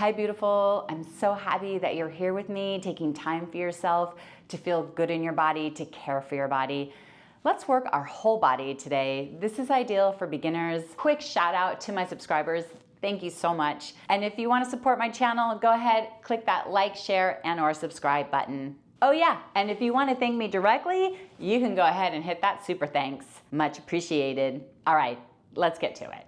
Hi, beautiful. I'm so happy that you're here with me, taking time for yourself to feel good in your body, to care for your body. Let's work our whole body today. This is ideal for beginners. Quick shout out to my subscribers. Thank you so much. And if you want to support my channel, go ahead, click that like, share, and/or subscribe button. Oh yeah, and if you want to thank me directly, you can go ahead and hit that super thanks. Much appreciated. All right, let's get to it.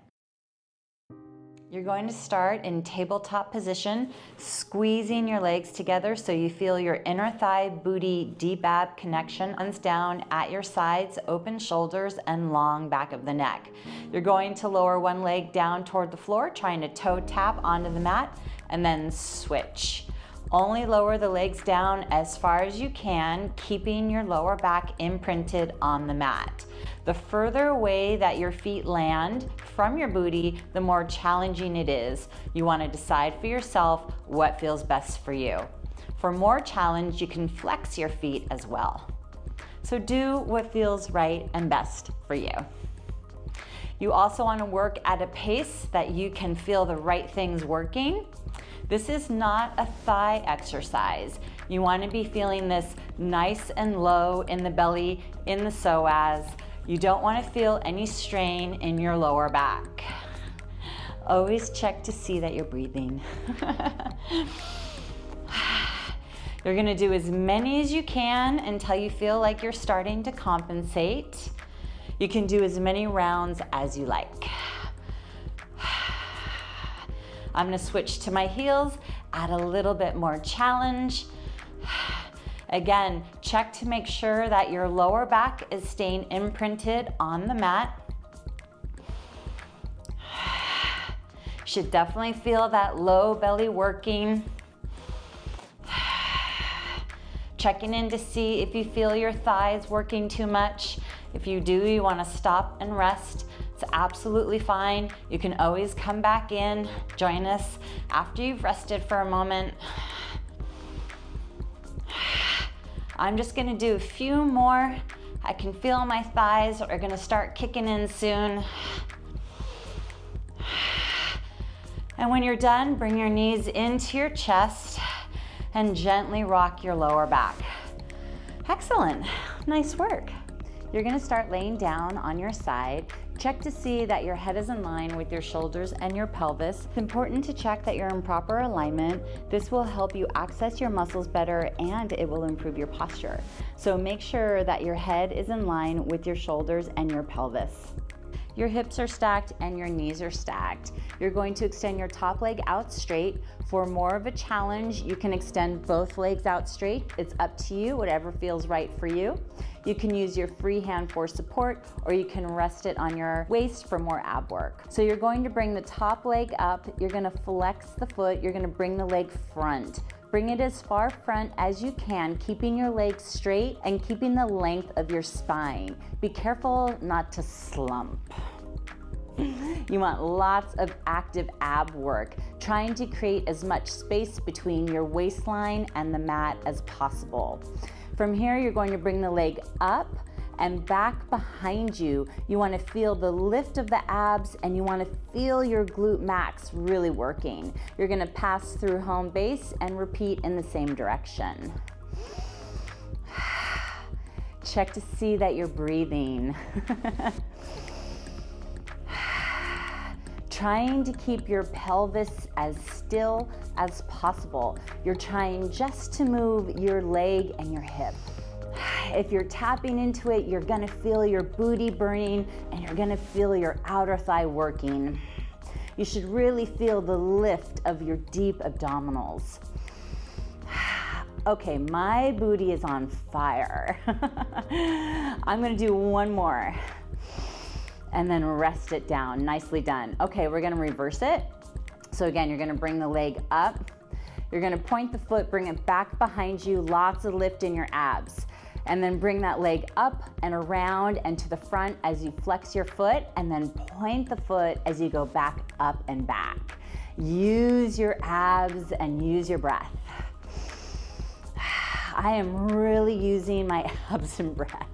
You're going to start in tabletop position, squeezing your legs together so you feel your inner thigh, booty, deep ab connection, hands down at your sides, open shoulders, and long back of the neck. You're going to lower one leg down toward the floor, trying to toe tap onto the mat, and then switch. Only lower the legs down as far as you can, keeping your lower back imprinted on the mat. The further away that your feet land from your booty, the more challenging it is. You want to decide for yourself what feels best for you. For more challenge, you can flex your feet as well. So do what feels right and best for you. You also want to work at a pace that you can feel the right things working. This is not a thigh exercise. You want to be feeling this nice and low in the belly, in the psoas. You don't want to feel any strain in your lower back. Always check to see that you're breathing. You're going to do as many as you can until you feel like you're starting to compensate. You can do as many rounds as you like. I'm going to switch to my heels, add a little bit more challenge. Again, check to make sure that your lower back is staying imprinted on the mat. Should definitely feel that low belly working. Checking in to see if you feel your thighs working too much. If you do, you want to stop and rest. It's absolutely fine. You can always come back in, join us after you've rested for a moment. I'm just gonna do a few more. I can feel my thighs are gonna start kicking in soon. And when you're done, bring your knees into your chest and gently rock your lower back. Excellent, nice work. You're gonna start laying down on your side. Check to see that your head is in line with your shoulders and your pelvis. It's important to check that you're in proper alignment. This will help you access your muscles better and it will improve your posture. So make sure that your head is in line with your shoulders and your pelvis. Your hips are stacked and your knees are stacked. You're going to extend your top leg out straight. For more of a challenge, you can extend both legs out straight. It's up to you, whatever feels right for you. You can use your free hand for support, or you can rest it on your waist for more ab work. So you're going to bring the top leg up, you're gonna flex the foot, you're gonna bring the leg front. Bring it as far front as you can, keeping your legs straight and keeping the length of your spine. Be careful not to slump. You want lots of active ab work, trying to create as much space between your waistline and the mat as possible. From here, you're going to bring the leg up and back behind you. You want to feel the lift of the abs and you want to feel your glute max really working. You're going to pass through home base and repeat in the same direction. Check to see that you're breathing. Trying to keep your pelvis as still as possible. You're trying just to move your leg and your hip. If you're tapping into it, you're gonna feel your booty burning and you're gonna feel your outer thigh working. You should really feel the lift of your deep abdominals. Okay, my booty is on fire. I'm gonna do one more and then rest it down. Nicely done. Okay, we're gonna reverse it. So again, you're gonna bring the leg up. You're gonna point the foot, bring it back behind you, lots of lift in your abs. And then bring that leg up and around and to the front as you flex your foot, and then point the foot as you go back up and back. Use your abs and use your breath. I am really using my abs and breath.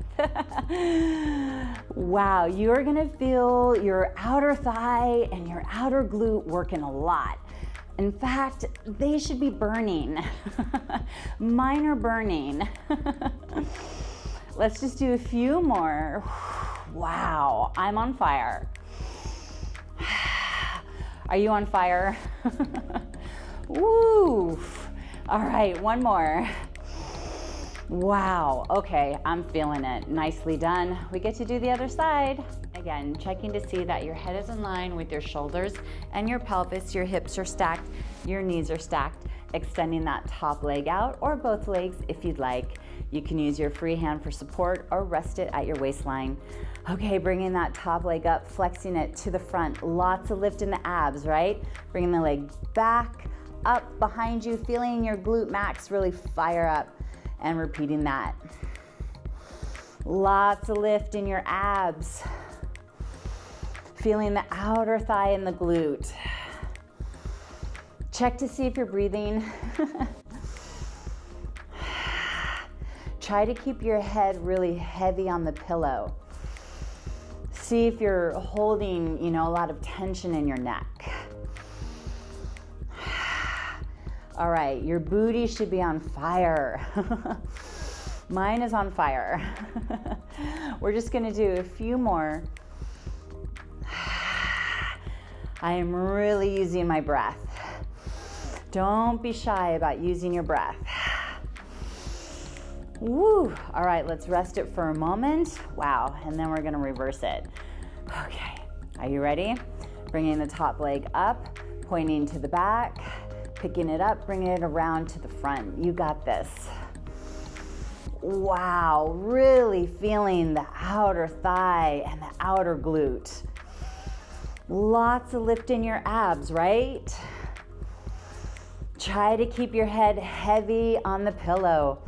Wow, you're gonna feel your outer thigh and your outer glute working a lot. In fact, they should be burning. Mine are burning. Let's just do a few more. Wow, I'm on fire. Are you on fire? Woo! All right, one more. Wow, okay, I'm feeling it. Nicely done. We get to do the other side. Again, checking to see that your head is in line with your shoulders and your pelvis, your hips are stacked, your knees are stacked, extending that top leg out or both legs if you'd like. You can use your free hand for support or rest it at your waistline. Okay, bringing that top leg up, flexing it to the front. Lots of lift in the abs, right? Bringing the leg back, up behind you, feeling your glute max really fire up, and repeating that. Lots of lift in your abs. Feeling the outer thigh and the glute. Check to see if you're breathing. Try to keep your head really heavy on the pillow. See if you're holding, a lot of tension in your neck. All right, your booty should be on fire. Mine is on fire. We're just gonna do a few more. I am really using my breath. Don't be shy about using your breath. Woo! All right, let's rest it for a moment. Wow, and then we're gonna reverse it. Okay, are you ready? Bringing the top leg up, pointing to the back, picking it up, bringing it around to the front. You got this. Wow, really feeling the outer thigh and the outer glute. Lots of lift in your abs, right? Try to keep your head heavy on the pillow.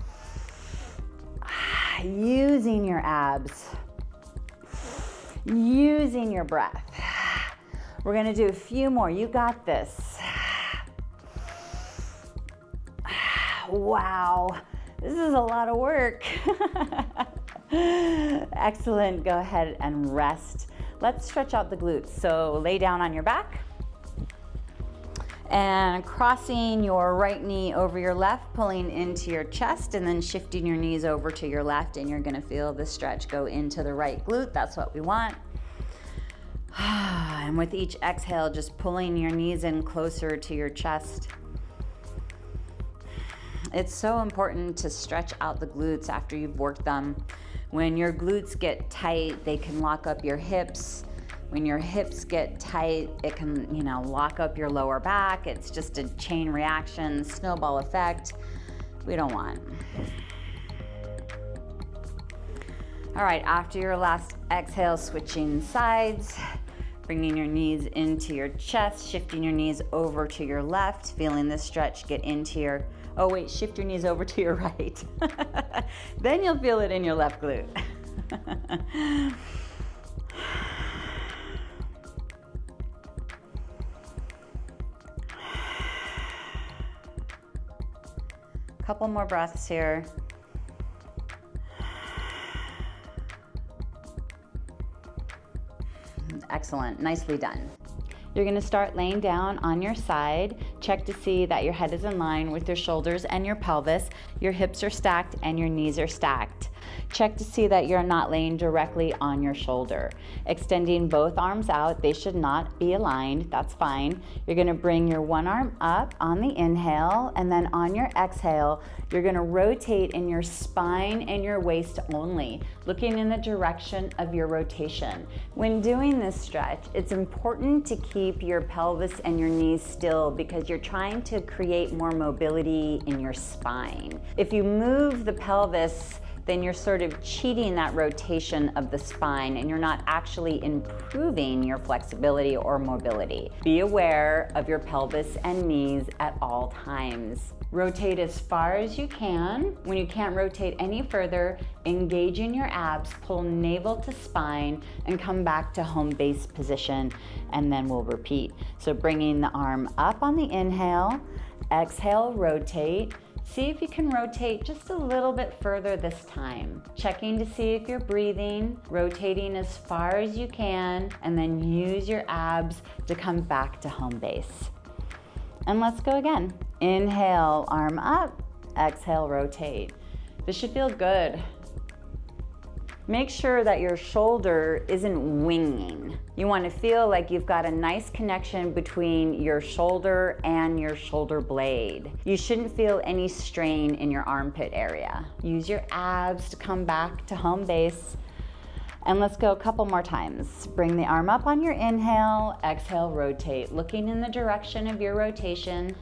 Using your abs. Using your breath. We're gonna do a few more. You got this. Wow, this is a lot of work. Excellent, go ahead and rest. Let's stretch out the glutes. So lay down on your back and crossing your right knee over your left, pulling into your chest and then shifting your knees over to your left, and you're gonna feel the stretch go into the right glute. That's what we want. And with each exhale, just pulling your knees in closer to your chest. It's so important to stretch out the glutes after you've worked them. When your glutes get tight, they can lock up your hips. When your hips get tight, it can, lock up your lower back. It's just a chain reaction, snowball effect we don't want. All right, after your last exhale, switching sides, bringing your knees into your chest, shifting your knees over to your left, feeling this stretch get into your, oh wait, shift your knees over to your right. Then you'll feel it in your left glute. Couple more breaths here. Excellent, nicely done. You're gonna start laying down on your side. Check to see that your head is in line with your shoulders and your pelvis. Your hips are stacked and your knees are stacked. Check to see that you're not laying directly on your shoulder. Extending both arms out, they should not be aligned, that's fine. You're gonna bring your one arm up on the inhale, and then on your exhale, you're gonna rotate in your spine and your waist only, looking in the direction of your rotation. When doing this stretch, it's important to keep your pelvis and your knees still because you're trying to create more mobility in your spine. If you move the pelvis, then you're sort of cheating that rotation of the spine and you're not actually improving your flexibility or mobility. Be aware of your pelvis and knees at all times. Rotate as far as you can. When you can't rotate any further, engage in your abs, pull navel to spine, and come back to home base position, and then we'll repeat. So bringing the arm up on the inhale, exhale, rotate. See if you can rotate just a little bit further this time. Checking to see if you're breathing, rotating as far as you can, and then use your abs to come back to home base. And let's go again. Inhale, arm up, exhale, rotate. This should feel good. Make sure that your shoulder isn't winging. You want to feel like you've got a nice connection between your shoulder and your shoulder blade. You shouldn't feel any strain in your armpit area. Use your abs to come back to home base. And let's go a couple more times. Bring the arm up on your inhale, exhale, rotate. Looking in the direction of your rotation,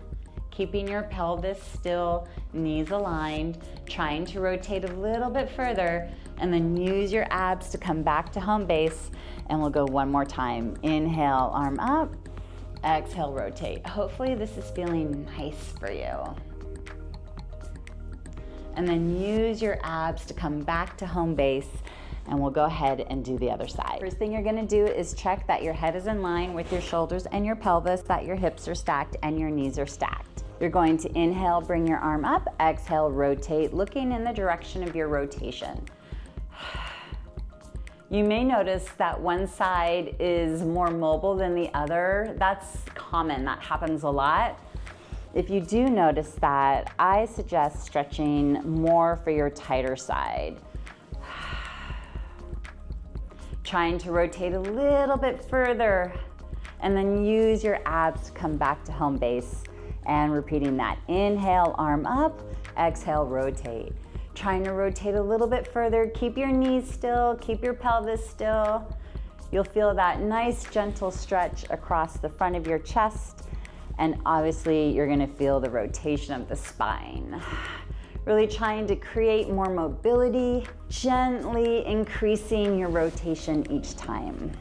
keeping your pelvis still, knees aligned, trying to rotate a little bit further, and then use your abs to come back to home base. And we'll go one more time. Inhale, arm up, exhale, rotate. Hopefully this is feeling nice for you. And then use your abs to come back to home base. And we'll go ahead and do the other side. First thing you're gonna do is check that your head is in line with your shoulders and your pelvis, that your hips are stacked and your knees are stacked. You're going to inhale, bring your arm up, exhale, rotate, looking in the direction of your rotation. You may notice that one side is more mobile than the other. That's common, that happens a lot. If you do notice that, I suggest stretching more for your tighter side. Trying to rotate a little bit further, and then use your abs to come back to home base, and repeating that. Inhale, arm up, exhale, rotate. Trying to rotate a little bit further. Keep your knees still, keep your pelvis still. You'll feel that nice gentle stretch across the front of your chest, and obviously you're gonna feel the rotation of the spine. Really trying to create more mobility, gently increasing your rotation each time.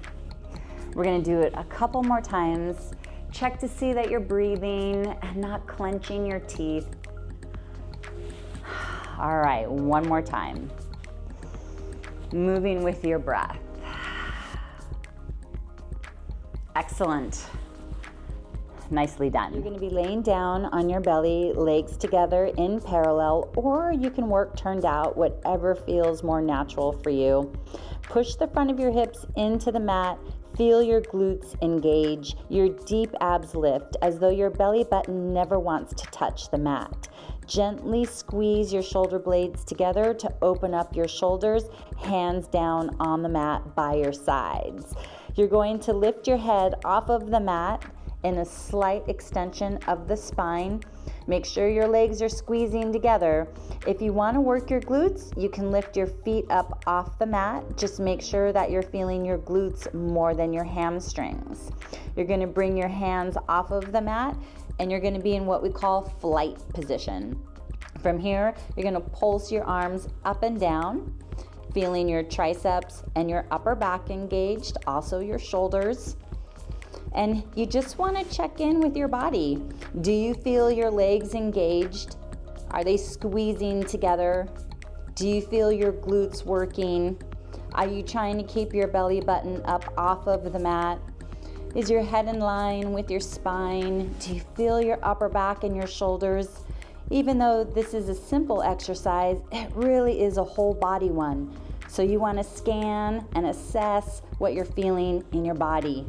We're gonna do it a couple more times. Check to see that you're breathing and not clenching your teeth. All right, one more time. Moving with your breath. Excellent. Nicely done. You're going to be laying down on your belly, legs together in parallel, or you can work turned out, whatever feels more natural for you. Push the front of your hips into the mat. Feel your glutes engage, your deep abs lift as though your belly button never wants to touch the mat. Gently squeeze your shoulder blades together to open up your shoulders, hands down on the mat by your sides. You're going to lift your head off of the mat in a slight extension of the spine. Make sure your legs are squeezing together. If you want to work your glutes, you can lift your feet up off the mat. Just make sure that you're feeling your glutes more than your hamstrings. You're going to bring your hands off of the mat, and you're going to be in what we call flight position. From here, you're going to pulse your arms up and down, feeling your triceps and your upper back engaged, also your shoulders. And you just want to check in with your body. Do you feel your legs engaged? Are they squeezing together? Do you feel your glutes working? Are you trying to keep your belly button up off of the mat? Is your head in line with your spine? Do you feel your upper back and your shoulders? Even though this is a simple exercise, it really is a whole body one. So you want to scan and assess what you're feeling in your body.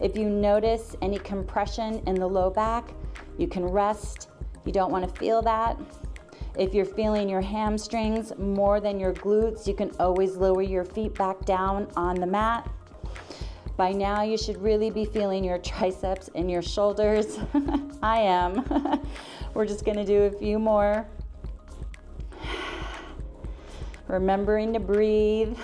If you notice any compression in the low back, you can rest. You don't want to feel that. If you're feeling your hamstrings more than your glutes, you can always lower your feet back down on the mat. By now, you should really be feeling your triceps and your shoulders. I am. We're just going to do a few more. Remembering to breathe.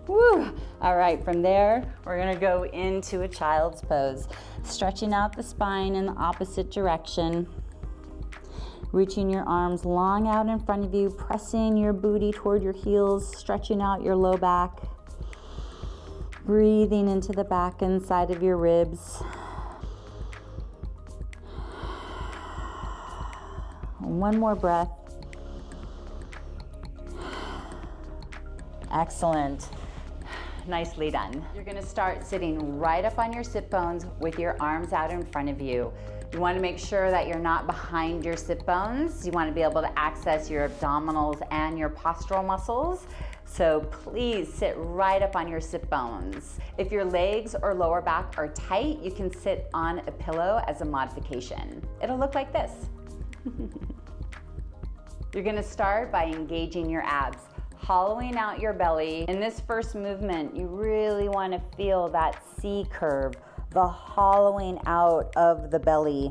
Woo! All right, from there, we're gonna go into a child's pose. Stretching out the spine in the opposite direction. Reaching your arms long out in front of you, pressing your booty toward your heels, stretching out your low back. Breathing into the back and side of your ribs. One more breath. Excellent. Nicely done. You're gonna start sitting right up on your sit bones with your arms out in front of you. You wanna make sure that you're not behind your sit bones. You wanna be able to access your abdominals and your postural muscles. So please sit right up on your sit bones. If your legs or lower back are tight, you can sit on a pillow as a modification. It'll look like this. You're gonna start by engaging your abs, hollowing out your belly. In this first movement, you really wanna feel that C curve, the hollowing out of the belly.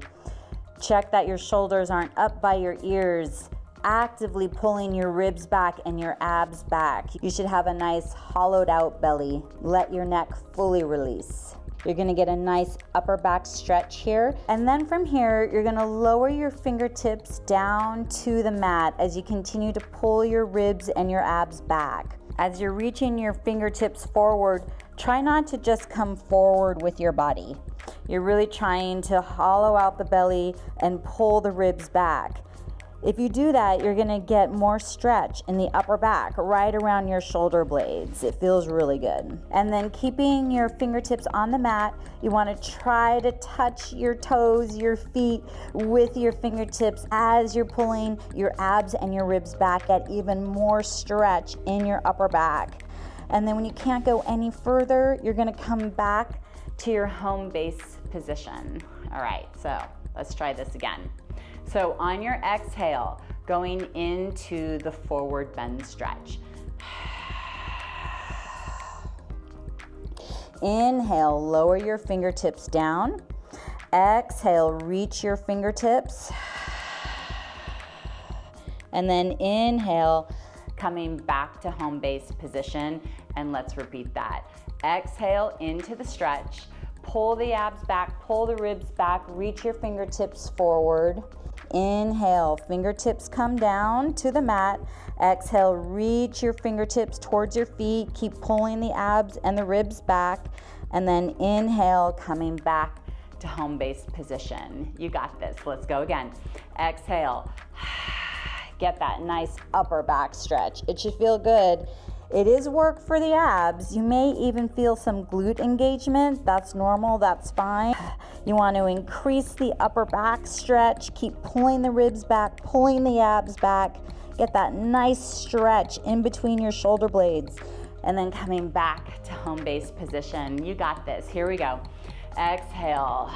Check that your shoulders aren't up by your ears, actively pulling your ribs back and your abs back. You should have a nice hollowed out belly. Let your neck fully release. You're gonna get a nice upper back stretch here. And then from here, you're gonna lower your fingertips down to the mat as you continue to pull your ribs and your abs back. As you're reaching your fingertips forward, try not to just come forward with your body. You're really trying to hollow out the belly and pull the ribs back. If you do that, you're gonna get more stretch in the upper back, right around your shoulder blades. It feels really good. And then keeping your fingertips on the mat, you wanna try to touch your toes, your feet with your fingertips as you're pulling your abs and your ribs back, at even more stretch in your upper back. And then when you can't go any further, you're gonna come back to your home base position. All right, so let's try this again. So on your exhale, going into the forward bend stretch. Inhale, lower your fingertips down. Exhale, reach your fingertips. And then inhale, coming back to home base position, and let's repeat that. Exhale into the stretch. Pull the abs back, pull the ribs back, reach your fingertips forward. Inhale, fingertips come down to the mat. Exhale, reach your fingertips towards your feet. Keep pulling the abs and the ribs back. And then inhale, coming back to home base position. You got this. Let's go again. Exhale. Get that nice upper back stretch. It should feel good. It is work for the abs. You may even feel some glute engagement. That's normal, that's fine. You want to increase the upper back stretch. Keep pulling the ribs back, pulling the abs back. Get that nice stretch in between your shoulder blades. And then coming back to home base position. You got this. Here we go. Exhale.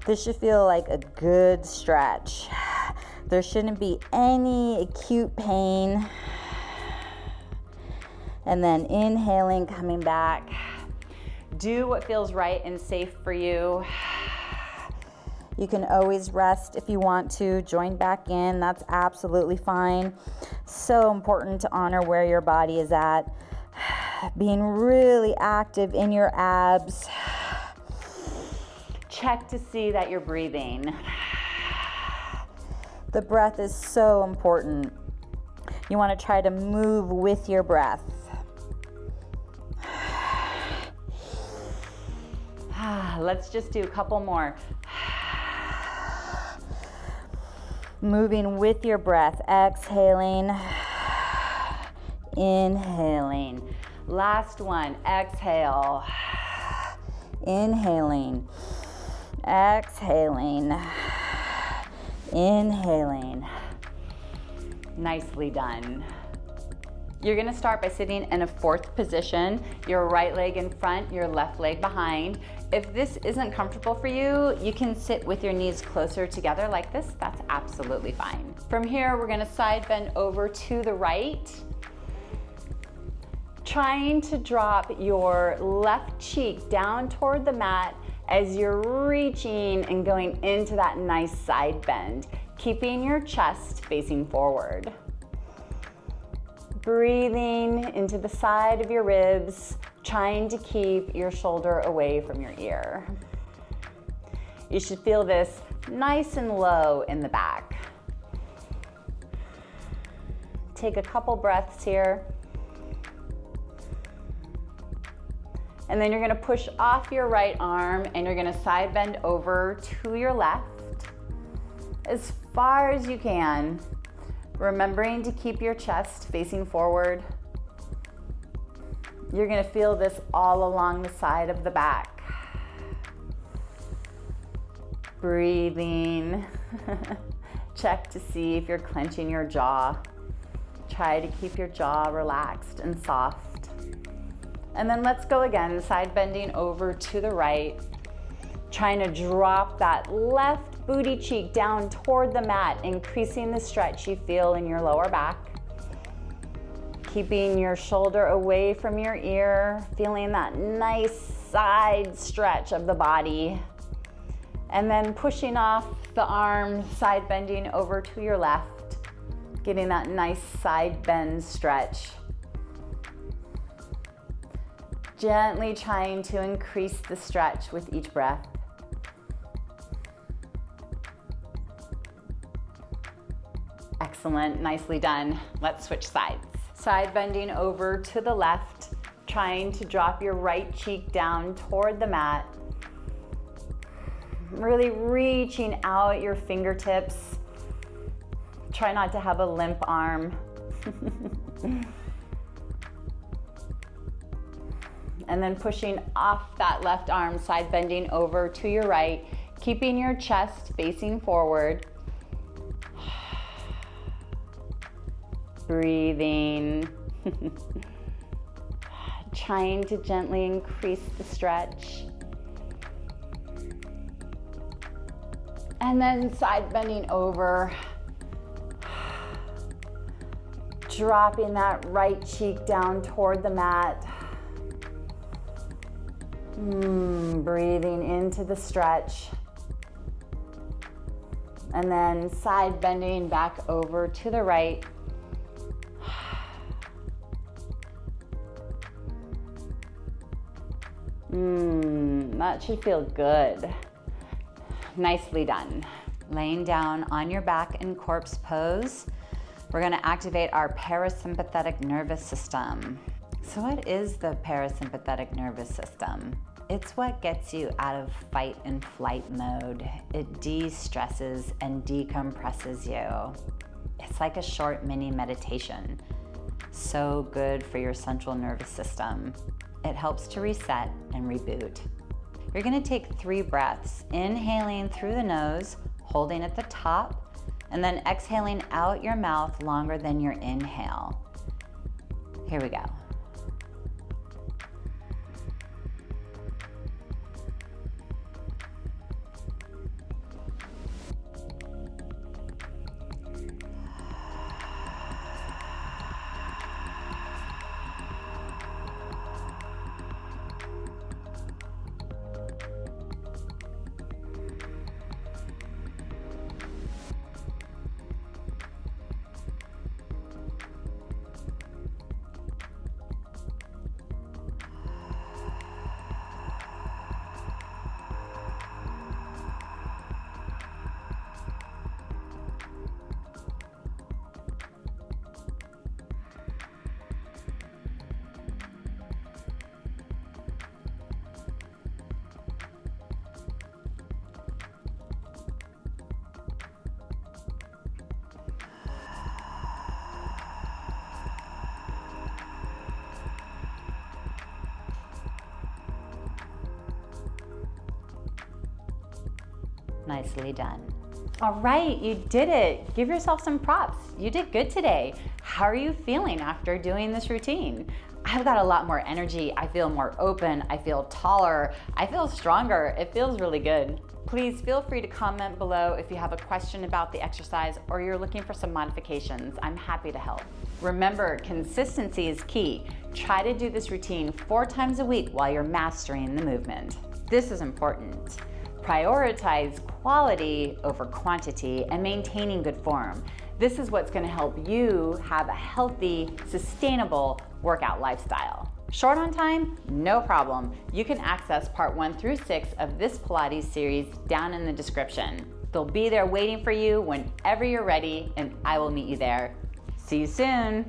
This should feel like a good stretch. There shouldn't be any acute pain. And then inhaling, coming back. Do what feels right and safe for you. You can always rest if you want to, join back in, that's absolutely fine. So important to honor where your body is at. Being really active in your abs. Check to see that you're breathing. The breath is so important. You want to try to move with your breath. Let's just do a couple more. Moving with your breath, exhaling, inhaling. Last one, exhale, inhaling, exhaling, inhaling. Nicely done. You're gonna start by sitting in a fourth position, your right leg in front, your left leg behind. If this isn't comfortable for you, you can sit with your knees closer together like this. That's absolutely fine. From here, we're gonna side bend over to the right, trying to drop your left cheek down toward the mat as you're reaching and going into that nice side bend, keeping your chest facing forward. Breathing into the side of your ribs, trying to keep your shoulder away from your ear. You should feel this nice and low in the back. Take a couple breaths here. And then you're gonna push off your right arm and you're gonna side bend over to your left as far as you can. Remembering to keep your chest facing forward. You're gonna feel this all along the side of the back. Breathing. Check to see if you're clenching your jaw. Try to keep your jaw relaxed and soft. And then let's go again, side bending over to the right. Trying to drop that left booty cheek down toward the mat, increasing the stretch you feel in your lower back. Keeping your shoulder away from your ear, feeling that nice side stretch of the body. And then pushing off the arm, side bending over to your left, getting that nice side bend stretch. Gently trying to increase the stretch with each breath. Excellent, nicely done. Let's switch sides. Side bending over to the left, trying to drop your right cheek down toward the mat. Really reaching out your fingertips. Try not to have a limp arm. And then pushing off that left arm, side bending over to your right, keeping your chest facing forward. Breathing. Trying to gently increase the stretch. And then side bending over. Dropping that right cheek down toward the mat. Breathing into the stretch. And then side bending back over to the right. That should feel good. Nicely done. Laying down on your back in corpse pose, we're going to activate our parasympathetic nervous system. So what is the parasympathetic nervous system? It's what gets you out of fight and flight mode. It de-stresses and decompresses you. It's like a short mini meditation. So good for your central nervous system. It helps to reset and reboot. You're gonna take 3 breaths, inhaling through the nose, holding at the top, and then exhaling out your mouth longer than your inhale. Here we go. Nicely done. All right, you did it. Give yourself some props. You did good today. How are you feeling after doing this routine? I've got a lot more energy. I feel more open. I feel taller. I feel stronger. It feels really good. Please feel free to comment below if you have a question about the exercise or you're looking for some modifications. I'm happy to help. Remember, consistency is key. Try to do this routine 4 times a week while you're mastering the movement. This is important. Prioritize quality over quantity and maintaining good form. This is what's going to help you have a healthy, sustainable workout lifestyle. Short on time? No problem. You can access part 1 through 6 of this Pilates series down in the description. They'll be there waiting for you whenever you're ready, and I will meet you there. See you soon.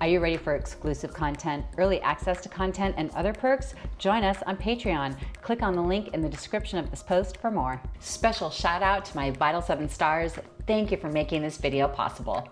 Are you ready for exclusive content, early access to content, and other perks? Join us on Patreon. Click on the link in the description of this post for more. Special shout out to my Vital 7 stars. Thank you for making this video possible.